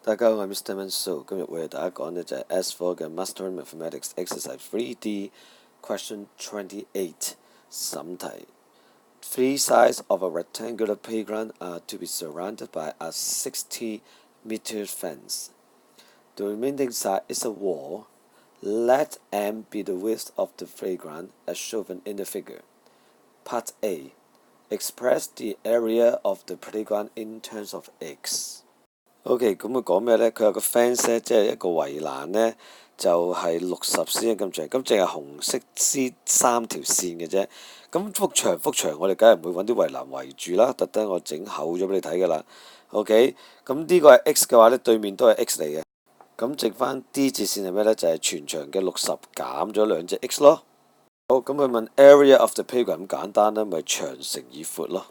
大家好，我係 Mr. Manso，今日為大家講呢就係 S4 嘅 Master Mathematics Exercise 3D Question 28審題。Three sides of a rectangular playground are to be surrounded by a 60-meter fence. The remaining side is a wall. Let M be the width of the playground as shown in the figure. Part A. Express the area of the playground in terms of x。OK， 咁佢講咩呢？佢有個 fence 咧，即係一個圍欄呢，就係60cm咁長，咁淨係紅色3條線嘅啫。咁幅牆，我哋梗係唔會揾啲圍欄圍住啦，特登我整厚咗俾你睇㗎啦。OK， 咁呢個係 x 嘅話呢，對面都係 x 嚟嘅。咁剩翻 D 字線係咩呢？就係全長嘅60減咗兩隻 x 咯。好，咁佢問 area of the playground 咁簡單啦，咪長乘以闊咯。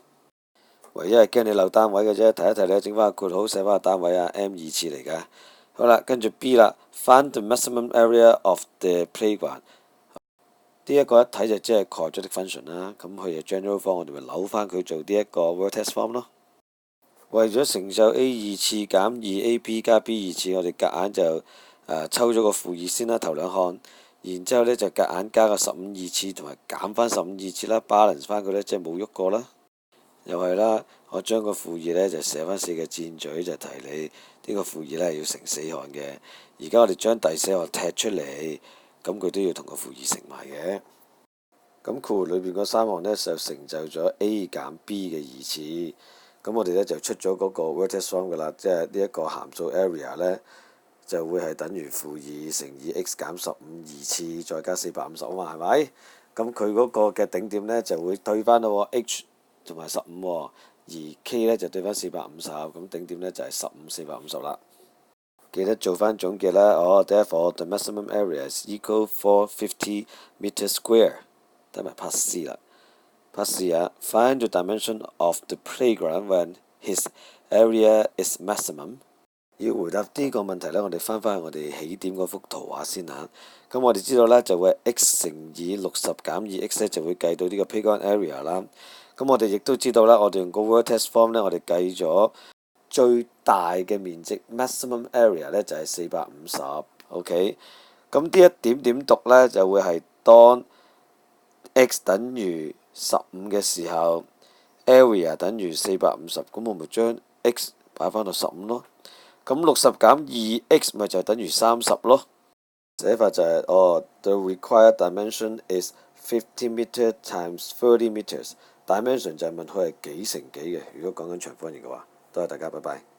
唯一係驚你漏單位嘅啫，提一提你整翻個括號寫翻個單位啊 ，M 二次嚟㗎。好啦，跟住 B 啦 ，find the maximum area of the playground。呢一個一睇就即係 quadratic function 啦，咁佢嘅 general form 我哋咪扭翻佢做呢一個 vertex form 咯。為咗承受 A 二次減 2AB 加 B 二次，我哋夾硬就抽咗個負2先啦，頭兩項，然之後呢，就夾硬加個15二次同埋減翻15二次啦 ，balance 翻佢呢，即係冇喐過啦。又係啦，我將個負2呢就寫翻4個箭嘴，就提你呢個負2呢係要乘4項嘅。而家我哋將第4項踢出嚟，咁佢都要同個負2乘埋嘅。咁括弧裏邊嗰3項呢，就成就咗 A 減 B 嘅二次。咁我哋呢就出咗嗰個 vertex form 㗎啦，即係呢一個函數 area 呢，就會係等於負2乘以 x 減15二次再加450啊嘛，係咪？咁佢嗰個嘅頂點呢，就會對翻到 h。同埋15喎，而 K 呢就對翻450，咁頂點呢就係15450啦。記得做翻總結啦。Therefore the maximum area is equal 450 meter square。睇埋 Part C 啦。Part C 啊 ，find the dimension of the playground when his area is maximum。要回答呢個問題呢，我哋翻返去我哋起點嗰幅圖畫先嚇。咁我哋知道呢，就會 x 乘以60減 2x 呢就會計到呢個 playground area 啦。咁我哋亦都知道啦，我哋用個 vertex form 呢，我哋計咗最大嘅面積 maximum area 呢就係450。OK， 咁呢一點點讀呢，就會係當 x 等於15嘅時候 ，area 等於450，咁我咪將 x 擺翻到15咯。咁60減 2x 咪就等於30咯。寫法就係the required dimension is 50 meter times 30 meters。dimension 就係問佢係幾乘幾嘅，如果講緊長方形嘅話，多謝大家，拜拜。